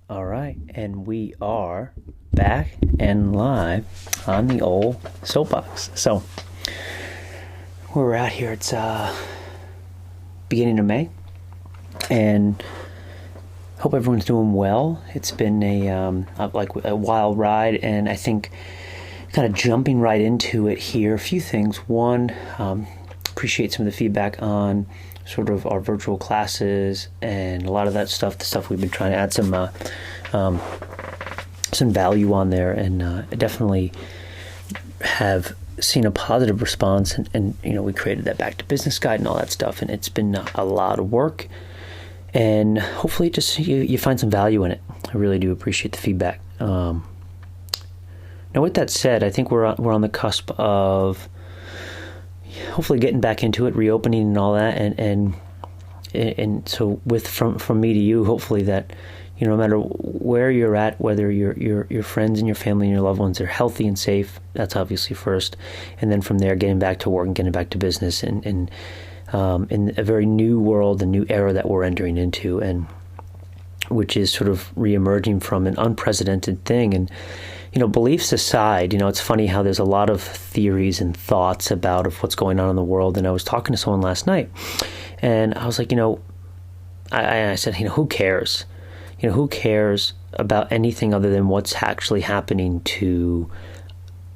All right, and we are back and live on the old soapbox. So we're out here. It's beginning of May, and hope everyone's doing well. It's been a wild ride, and I think kind of jumping right into it here. A few things. One, appreciate some of the feedback on sort of our virtual classes and a lot of that stuff, the stuff we've been trying to add some value on there, and I definitely have seen a positive response, and we created that back to business guide and all that stuff, and it's been a lot of work, and hopefully just you find some value in it. I really do appreciate the feedback. Now with that said, I think we're on the cusp of hopefully getting back into it, reopening and all that, and so from me to you, hopefully that no matter where you're at, whether your friends and your family and your loved ones are healthy and safe, that's obviously first, and then from there getting back to work and getting back to business, and in a very new world, a new era that we're entering into, and which is sort of reemerging from an unprecedented thing. And beliefs aside, it's funny how there's a lot of theories and thoughts about what's going on in the world. And I was talking to someone last night, and I was like, I said, who cares? Who cares about anything other than what's actually happening to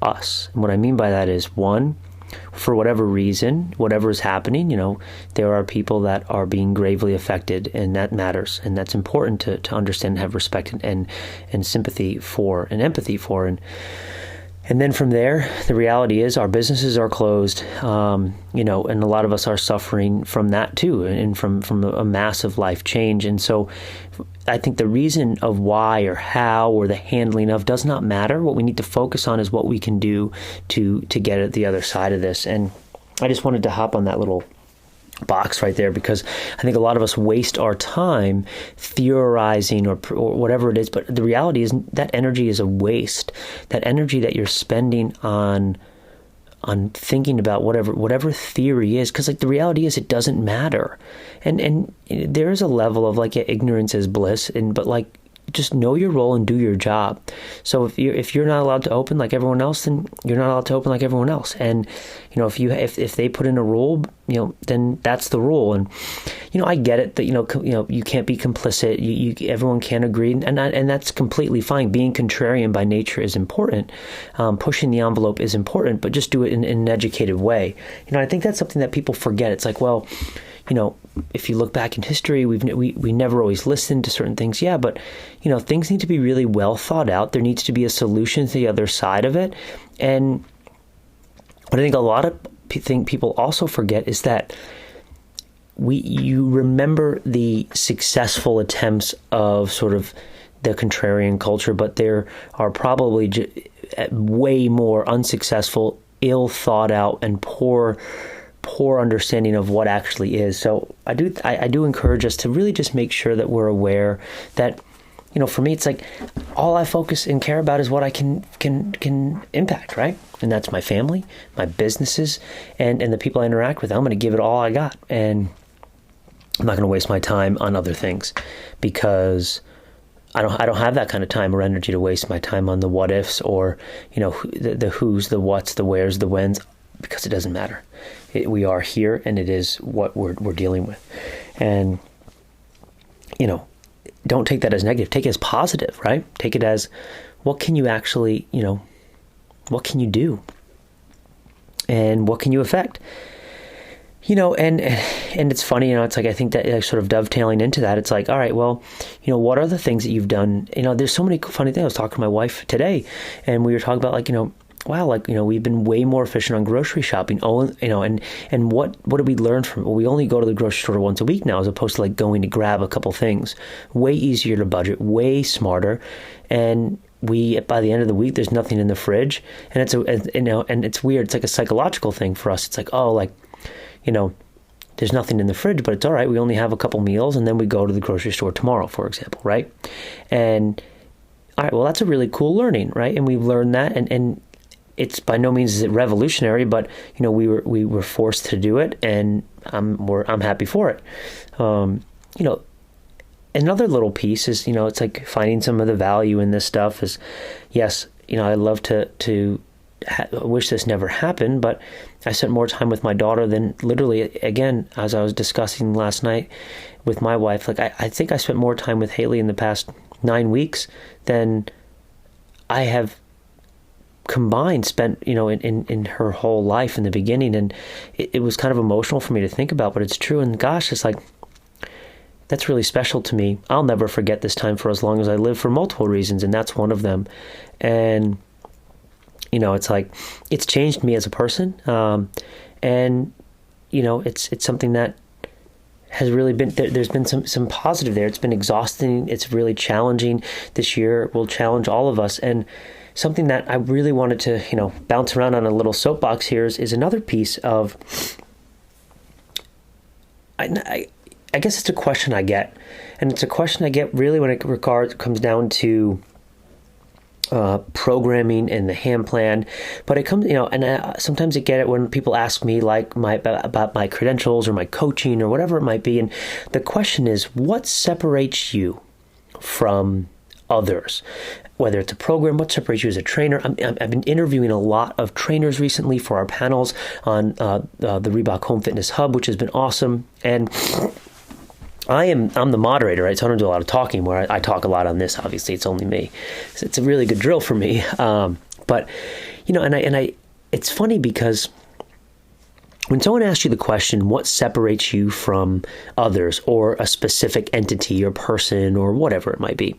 us? And what I mean by that is, one, for whatever reason, whatever is happening, there are people that are being gravely affected, and that matters, and that's important to understand, have respect and sympathy for, and empathy for, and then from there, the reality is our businesses are closed, and a lot of us are suffering from that too, and from a massive life change. And so I think the reason of why or how or the handling of does not matter. What we need to focus on is what we can do to get at the other side of this. And I just wanted to hop on that little box right there, because I think a lot of us waste our time theorizing or whatever it is, but the reality is that energy is a waste. That energy that you're spending on thinking about whatever theory is, because the reality is it doesn't matter, and there is a level of ignorance is bliss, but just know your role and do your job. So if you're not allowed to open like everyone else, then you're not allowed to open like everyone else. And if they put in a rule, then that's the rule. And I get it that you can't be complicit. Everyone can't agree, and that's completely fine. Being contrarian by nature is important. Pushing the envelope is important, but just do it in an educated way. I think that's something that people forget. It's if you look back in history, we never always listened to certain things. Yeah, but things need to be really well thought out. There needs to be a solution to the other side of it. And what I think a lot of people also forget is that you remember the successful attempts of sort of the contrarian culture, but there are probably way more unsuccessful, ill thought out, and poor understanding of what actually is. So I do encourage us to really just make sure that we're aware that, for me, it's all I focus and care about is what I can impact, right? And that's my family, my businesses, and the people I interact with. I'm going to give it all I got, and I'm not going to waste my time on other things, because I don't have that kind of time or energy to waste my time on the what ifs or the who's, the what's, the where's, the when's, because it doesn't matter. We are here, and it is what we're dealing with. And don't take that as negative. Take it as positive, right? Take it as, what can you actually, what can you do? And what can you affect? And it's funny, it's I think that sort of dovetailing into that, it's all right, well, what are the things that you've done? There's so many funny things. I was talking to my wife today, and we were talking about wow, we've been way more efficient on grocery shopping. And what did we learn from it? Well, we only go to the grocery store once a week now, as opposed to going to grab a couple things. Way easier to budget, way smarter. And by the end of the week, there's nothing in the fridge. And and it's weird. It's a psychological thing for us. It's there's nothing in the fridge, but it's all right. We only have a couple meals, and then we go to the grocery store tomorrow, for example, right? And all right, well, that's a really cool learning, right? And we've learned that, and it's by no means is it revolutionary, but we were forced to do it, and I'm happy for it. another little piece is, it's like finding some of the value in this stuff is, yes, I love to wish this never happened, but I spent more time with my daughter than literally, again, as I was discussing last night with my wife, like I think I spent more time with Haley in the past 9 weeks than I have combined spent, in her whole life in the beginning. And it was kind of emotional for me to think about, but it's true. And gosh, it's like, that's really special to me. I'll never forget this time for as long as I live for multiple reasons, and that's one of them. And it's like, it's changed me as a person. And it's something that has really been, there's been some positive there. It's been exhausting. It's really challenging. This year will challenge all of us. And something that I really wanted to, bounce around on a little soapbox here is another piece of, I guess it's a question I get. And it's a question I get really when it comes down to programming and the hand plan, but it comes, and sometimes I get it when people ask me like about my credentials or my coaching or whatever it might be. And the question is, what separates you from others? Whether it's a program, what separates you as a trainer? I've been interviewing a lot of trainers recently for our panels on the Reebok Home Fitness Hub, which has been awesome. And I'm the moderator, right? So I don't do a lot of talking, where I talk a lot on this. Obviously, it's only me. So it's a really good drill for me. But it's funny because when someone asks you the question, what separates you from others or a specific entity or person or whatever it might be,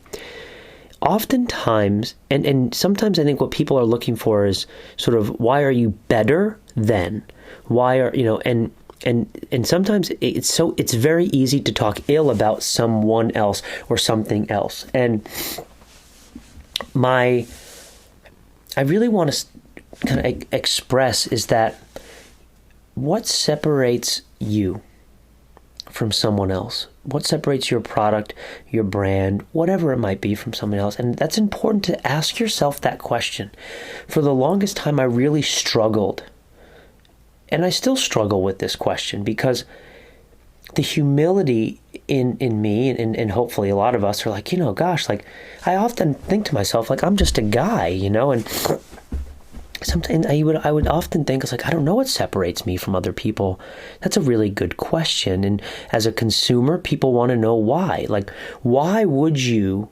oftentimes, and sometimes I think what people are looking for is sort of, why are you better than? Why are, and sometimes it's very easy to talk ill about someone else or something else. And I really want to kind of express is that what separates you from someone else? What separates your product, your brand, whatever it might be, from someone else? And that's important to ask yourself that question. For the longest time, I really struggled. And I still struggle with this question, because the humility in me, and hopefully a lot of us are like, gosh, like I often think to myself, like, I'm just a guy, and sometimes I would often think, it's like, I don't know what separates me from other people. That's a really good question. And as a consumer, people want to know why. Like, why would you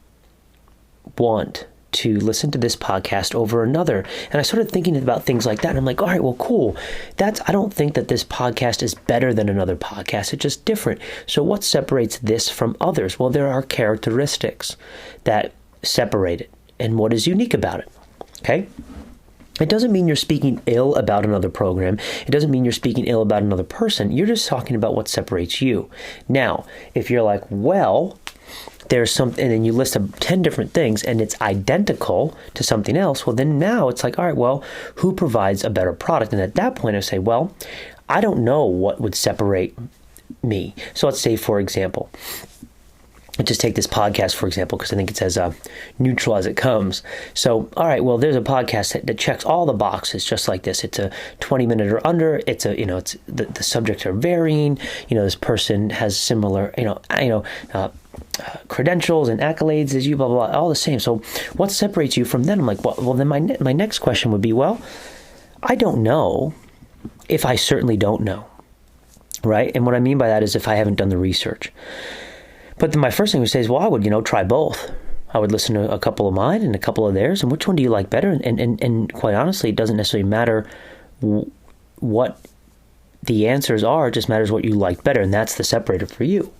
want to listen to this podcast over another? And I started thinking about things like that. And I'm like, all right, well, cool. I don't think that this podcast is better than another podcast. It's just different. So what separates this from others? Well, there are characteristics that separate it. And what is unique about it? Okay. It doesn't mean you're speaking ill about another program. It doesn't mean you're speaking ill about another person. You're just talking about what separates you. Now, if you're like, well, there's something, and then you list 10 different things and it's identical to something else, well, then now it's like, all right, well, who provides a better product? And at that point, I say, well, I don't know what would separate me. So let's say, for example, let's just take this podcast, for example, because I think it's as neutral as it comes. So, all right, well, there's a podcast that checks all the boxes just like this. It's a 20-minute or under. It's the subjects are varying. This person has similar, credentials and accolades as you, blah, blah, blah, all the same. So what separates you from them? I'm like, well, then my next question would be, well, I don't know if I certainly don't know, right? And what I mean by that is if I haven't done the research. But then my first thing would say is, well, I would, try both. I would listen to a couple of mine and a couple of theirs, and which one do you like better? And quite honestly, it doesn't necessarily matter what the answers are. It just matters what you like better, and that's the separator for you.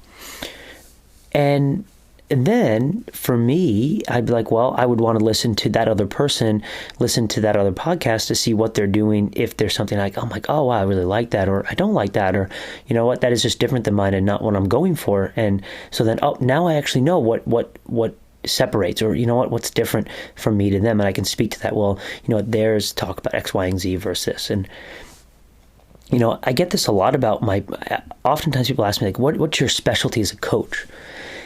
And then for me, I'd be like, well, I would want to listen to that other person, listen to that other podcast to see what they're doing. If there's something like, I'm like, oh, wow, I really like that, or I don't like that, or you know what, that is just different than mine and not what I'm going for. And so then, oh, now I actually know what separates, or what's different from me to them, and I can speak to that. Well, theirs talk about X, Y, and Z versus this. And I get this a lot about oftentimes people ask me, like, what's your specialty as a coach?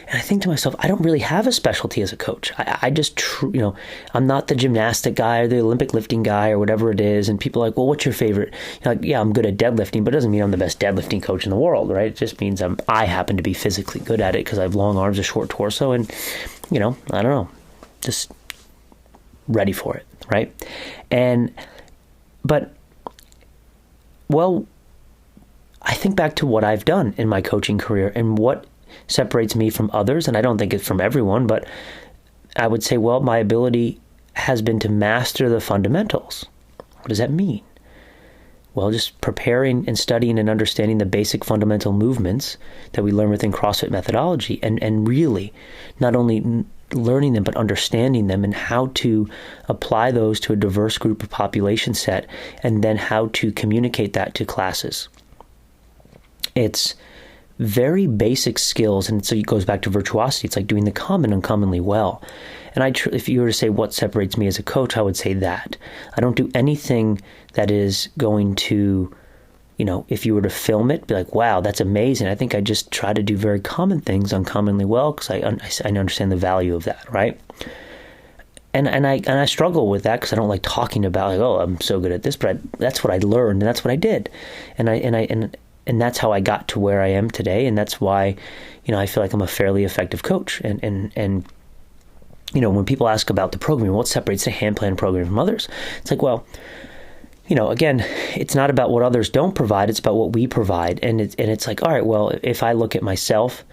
And I think to myself, I don't really have a specialty as a coach. I just, I'm not the gymnastic guy or the Olympic lifting guy or whatever it is. And people are like, well, what's your favorite? Like, yeah, I'm good at deadlifting, but it doesn't mean I'm the best deadlifting coach in the world, right? It just means I happen to be physically good at it because I have long arms, a short torso, and, I don't know, just ready for it, right? I think back to what I've done in my coaching career and what separates me from others, and I don't think it's from everyone, but I would say, well, my ability has been to master the fundamentals. What does that mean? Well, just preparing and studying and understanding the basic fundamental movements that we learn within CrossFit methodology, and really not only learning them, but understanding them and how to apply those to a diverse group of population set, and then how to communicate that to classes. It's very basic skills, and so it goes back to virtuosity. It's like doing the common uncommonly well. And if you were to say what separates me as a coach, I would say that. I don't do anything that is going to, if you were to film it, be like, wow, that's amazing. I think I just try to do very common things uncommonly well because I understand the value of that, right? And I struggle with that because I don't like talking about, like, oh, I'm so good at this, but that's what I learned and that's what I did. And that's how I got to where I am today. And that's why, I feel like I'm a fairly effective coach. And when people ask about the program, what separates the hand plan program from others? It's like, well, again, it's not about what others don't provide. It's about what we provide. And it's like, all right, well, if I look at myself,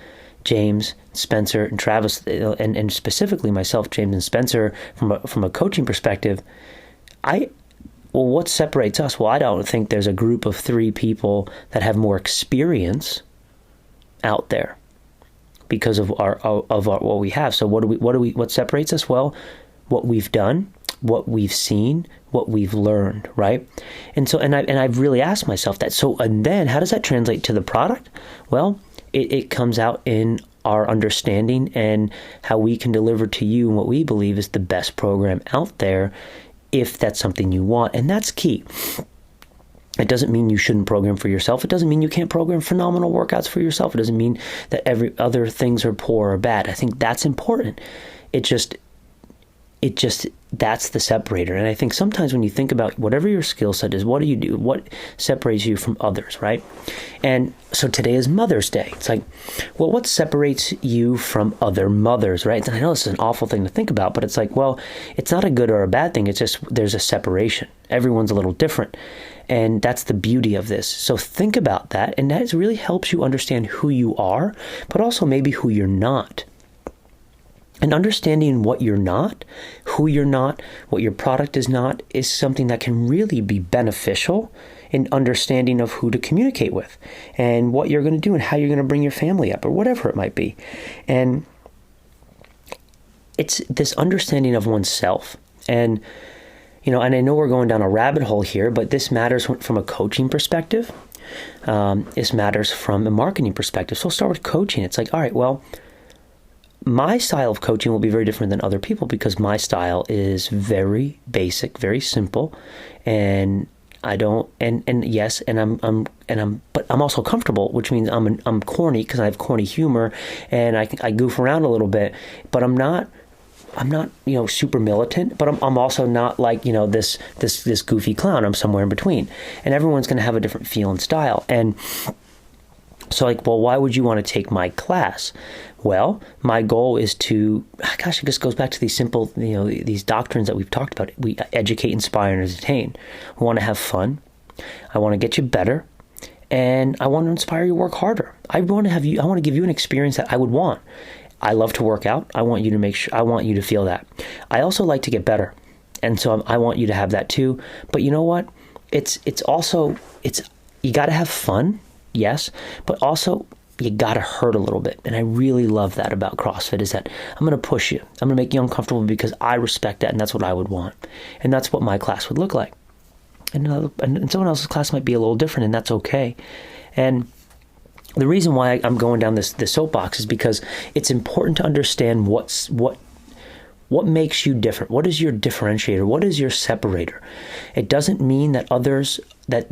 James, Spencer, and Travis, and specifically myself, James, and Spencer, from a coaching perspective, well, what separates us? Well, I don't think there's a group of 3 people that have more experience out there because of what we have. So what separates us? Well, what we've done, what we've seen, what we've learned, right? And so, and I've really asked myself that. So, and then how does that translate to the product? Well, it comes out in our understanding and how we can deliver to you what we believe is the best program out there, if that's something you want. And that's key. It doesn't mean you shouldn't program for yourself. It doesn't mean you can't program phenomenal workouts for yourself. It doesn't mean that every other things are poor or bad. I think that's important. It just that's the separator. And I think sometimes when you think about whatever your skill set is, what do you do? What separates you from others, right? And so today is Mother's Day. It's like, well, what separates you from other mothers, right? And I know this is an awful thing to think about, but it's like, well, it's not a good or a bad thing. It's just there's a separation. Everyone's a little different. And that's the beauty of this. So think about that. And that really helps you understand who you are, but also maybe who you're not. And understanding what you're not, who you're not, what your product is not, is something that can really be beneficial in understanding of who to communicate with and what you're going to do and how you're going to bring your family up or whatever it might be. And it's this understanding of oneself. And, and I know we're going down a rabbit hole here, but this matters from a coaching perspective. This matters from a marketing perspective. So I'll start with coaching. It's like, all right, well, my style of coaching will be very different than other people because my style is very basic, very simple, and I don't but I'm also comfortable, which means I'm corny because I have corny humor and I goof around a little bit, but I'm not super militant, but I'm also not like this goofy clown. I'm somewhere in between, and everyone's going to have a different feel and style. And so like, well, why would you want to take my class? Well, my goal is to, it just goes back to these simple, these doctrines that we've talked about. We educate, inspire, and entertain. We want to have fun. I want to get you better. And I want to inspire you to work harder. I want to give you an experience that I would want. I love to work out. I want you to feel that. I also like to get better. And so I want you to have that too. But you know what? It's you got to have fun. Yes, but also you got to hurt a little bit. And I really love that about CrossFit is that I'm going to push you. I'm going to make you uncomfortable because I respect that, and that's what I would want. And that's what my class would look like. And someone else's class might be a little different, and that's okay. And the reason why I'm going down this soapbox is because it's important to understand what makes you different. What is your differentiator? What is your separator? It doesn't mean that others that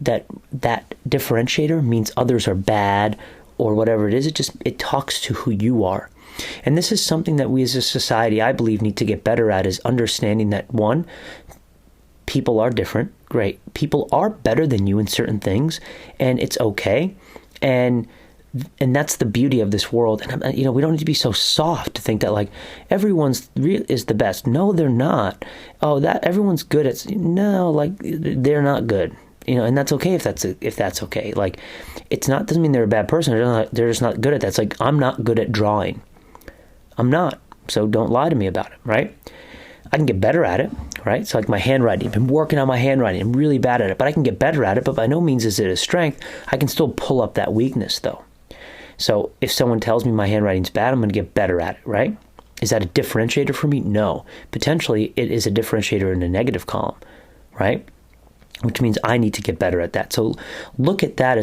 differentiator means others are bad or whatever it is. It talks to who you are. And this is something that we as a society, I believe, need to get better at, is understanding that, one, people are different. Great. People are better than you in certain things, and it's okay. And that's the beauty of this world. And we don't need to be so soft to think that like everyone's is the best. No, they're not. Oh, that everyone's good at. No, like they're not good. And that's okay if that's okay. Like, doesn't mean they're a bad person. They're just not good at that. It's like, I'm not good at drawing. I'm not. So don't lie to me about it, right? I can get better at it, right? So like my handwriting, I've been working on my handwriting. I'm really bad at it, but I can get better at it. But by no means is it a strength. I can still pull up that weakness though. So if someone tells me my handwriting's bad, I'm going to get better at it, right? Is that a differentiator for me? No. Potentially it is a differentiator in a negative column, right? Which means I need to get better at that. So look at that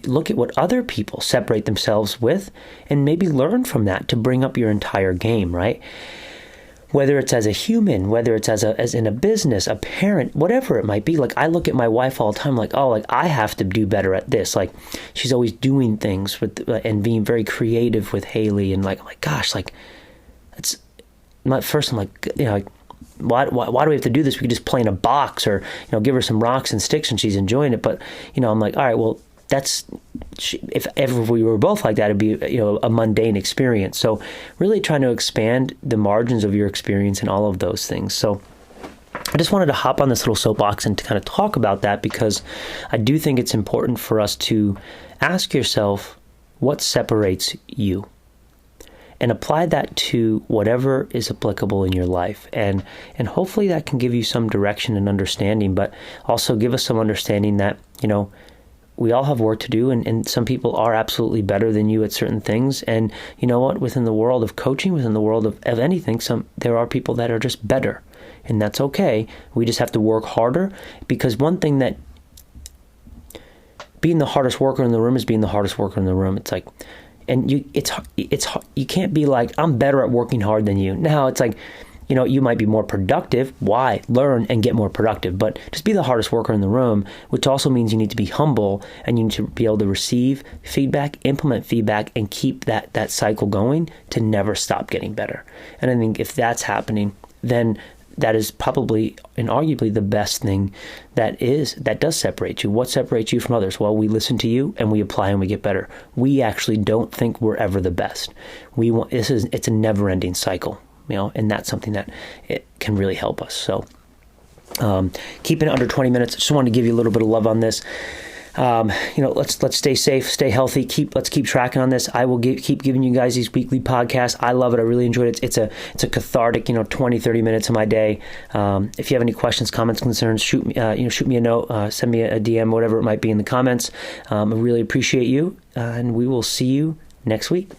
look at what other people separate themselves with, and maybe learn from that to bring up your entire game, right? Whether it's as a human, whether it's as in a business, a parent, whatever it might be. Like, I look at my wife all the time, like, oh, like I have to do better at this. Like, she's always doing things and being very creative with Haley, and like, oh my gosh, like, it's my first. I'm like, like, why do we have to do this? We could just play in a box, or give her some rocks and sticks, and she's enjoying it. But I'm like, all right, well, if ever we were both like that, it'd be a mundane experience. So really trying to expand the margins of your experience and all of those things. So I just wanted to hop on this little soapbox and to kind of talk about that, because I do think it's important for us to ask yourself what separates you, and apply that to whatever is applicable in your life. And hopefully that can give you some direction and understanding, but also give us some understanding that, we all have work to do, and some people are absolutely better than you at certain things. And you know what? Within the world of coaching, within the world of anything, there are people that are just better, and that's okay. We just have to work harder, because one thing that being the hardest worker in the room is being the hardest worker in the room. It's like, and you can't be like, I'm better at working hard than you. No, it's like, you might be more productive. Why? Learn and get more productive. But just be the hardest worker in the room, which also means you need to be humble, and you need to be able to receive feedback, implement feedback, and keep that cycle going to never stop getting better. And I think if that's happening, then that is probably and arguably the best thing that does separate you. What separates you from others? Well, we listen to you and we apply and we get better. We actually don't think we're ever the best. It's a never-ending cycle. And that's something that it can really help us. So keeping it under 20 minutes. Just wanted to give you a little bit of love on this. Let's stay safe, stay healthy. Let's keep tracking on this. I will keep giving you guys these weekly podcasts. I love it. I really enjoyed it. It's a cathartic, 20, 30 minutes of my day. If you have any questions, comments, concerns, shoot me a note, send me a DM, whatever it might be in the comments. I really appreciate you, and we will see you next week.